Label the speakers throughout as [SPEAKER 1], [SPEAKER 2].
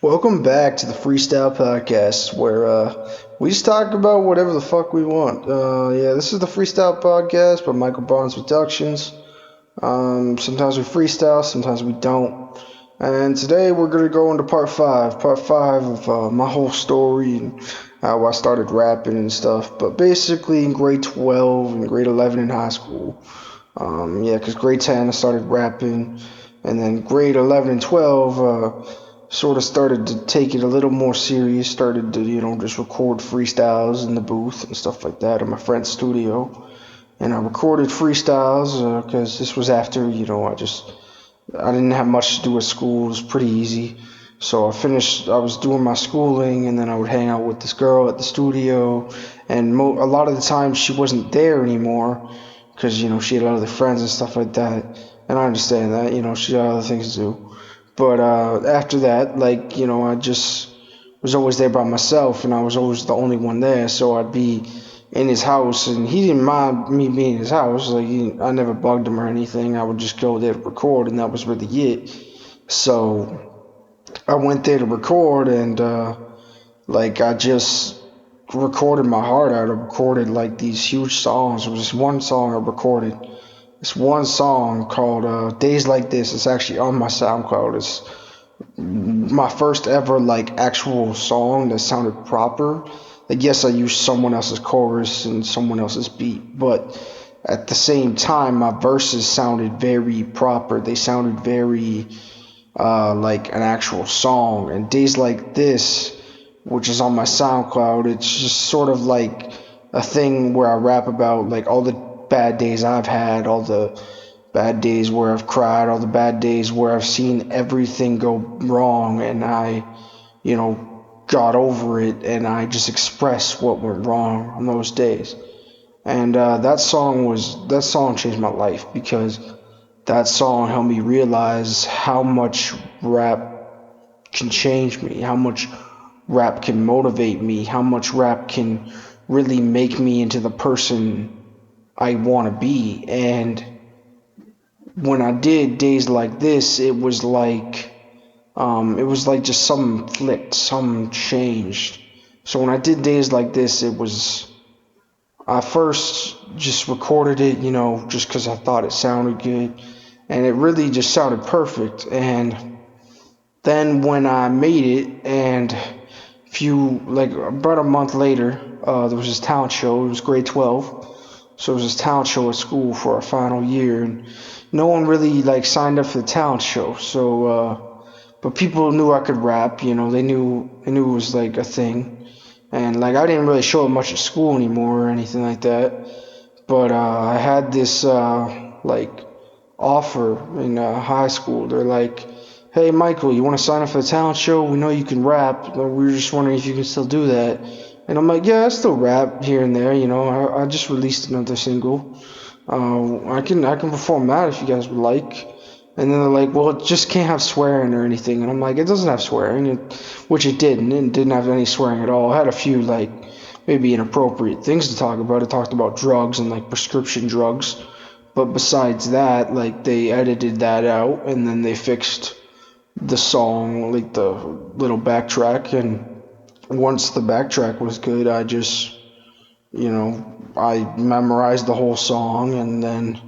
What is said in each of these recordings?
[SPEAKER 1] Welcome back to the Freestyle Podcast, where we just talk about whatever the fuck we want. Yeah, this is the Freestyle Podcast by Michael Barnes Productions. Sometimes we freestyle, sometimes we don't. And today we're gonna go into part five of my whole story and how I started rapping and stuff. But basically, in grade 12 and grade 11 in high school, yeah, because grade 10 I started rapping, and then grade 11 and 12 sort of started to take it a little more serious. Started to just record freestyles in the booth and stuff like that in my friend's studio, and I recorded freestyles because this was after I didn't have much to do at school. It was pretty easy. So I was doing my schooling, and then I would hang out with this girl at the studio. And a lot of the time, she wasn't there anymore because, she had other friends and stuff like that. And I understand that, she had other things to do. But after that, I just was always there by myself, and I was always the only one there. So I'd be in his house, and he didn't mind me being in his house. I never bugged him or anything. I would just go there to record, and that was really it. So I went there to record, and I just recorded my heart out. I recorded like these huge songs. It was just one song I recorded. This one song called "Days Like This." It's actually on my SoundCloud. It's my first ever actual song that sounded proper. Like, yes, I used someone else's chorus and someone else's beat, but at the same time my verses sounded very proper. They sounded very like an actual song. And Days Like This, which is on my SoundCloud, it's just sort of like a thing where I rap about like all the bad days I've had, all the bad days where I've cried, all the bad days where I've seen everything go wrong, and I, got over it, and I just expressed what went wrong on those days. And that song changed my life because that song helped me realize how much rap can change me, how much rap can motivate me, how much rap can really make me into the person I want to be. And when I did Days Like This, it was like just something flipped, something changed. So when I did Days Like This, I first just recorded it, just because I thought it sounded good, and it really just sounded perfect. And then when I made it, and about a month later, there was this talent show. It was grade 12, so it was this talent show at school for our final year, and no one really signed up for the talent show. So, but people knew I could rap. They knew it was like a thing, and I didn't really show up much at school anymore or anything like that. But I had this offer in high school. They're like, "Hey, Michael, you want to sign up for the talent show? We know you can rap. We were just wondering if you can still do that." And I'm like, "Yeah, I still rap here and there. I just released another single. I can perform that if you guys would like." And then they're like, "Well, it just can't have swearing or anything." And I'm like, "It doesn't have swearing," which it didn't. It didn't have any swearing at all. It had a few maybe inappropriate things to talk about. It talked about drugs and prescription drugs. But besides that, they edited that out, and then they fixed the song, the little backtrack. And once the backtrack was good, I memorized the whole song, and then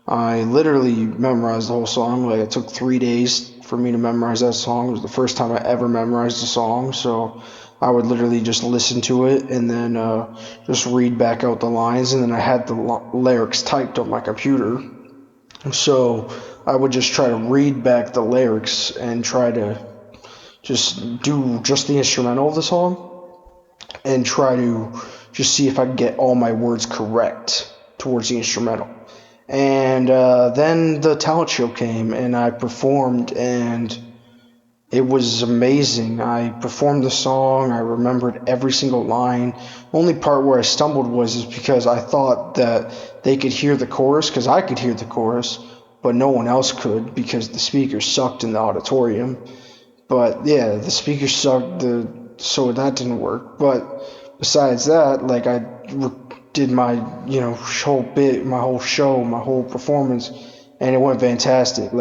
[SPEAKER 1] I literally memorized the whole song. It took 3 days for me to memorize that song. It was the first time I ever memorized a song, so I would literally just listen to it and then just read back out the lines, and then I had the lyrics typed on my computer. So I would just try to read back the lyrics and try to just do just the instrumental of the song and try to just see if I could get all my words correct towards the instrumental. And then the talent show came, and I performed, and it was amazing. I performed the song. I remembered every single line. The only part where I stumbled was because I thought that they could hear the chorus, because I could hear the chorus, but no one else could because the speakers sucked in the auditorium. But yeah, the speakers sucked, so that didn't work. But besides that, I did my whole bit, my whole show, my whole performance, and it went fantastic.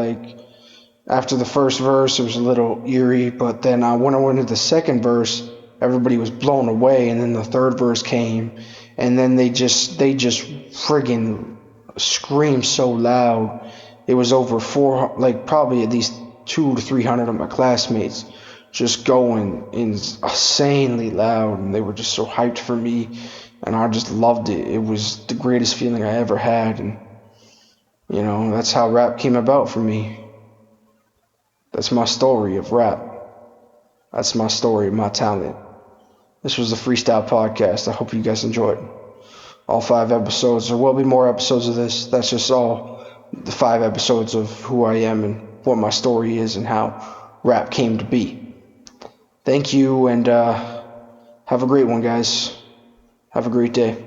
[SPEAKER 1] After the first verse, it was a little eerie, but then when I went into the second verse, everybody was blown away, and then the third verse came, and then they just friggin' screamed so loud. It was over probably at least 200 to 300 of my classmates just going insanely loud, and they were just so hyped for me, and I just loved it. It was the greatest feeling I ever had, and that's how rap came about for me. That's my story of rap. That's my story, my talent. This was the Freestyle Podcast. I hope you guys enjoyed all 5 episodes. There will be more episodes of this. That's just all the 5 episodes of who I am and what my story is and how rap came to be. Thank you, and have a great one, guys. Have a great day.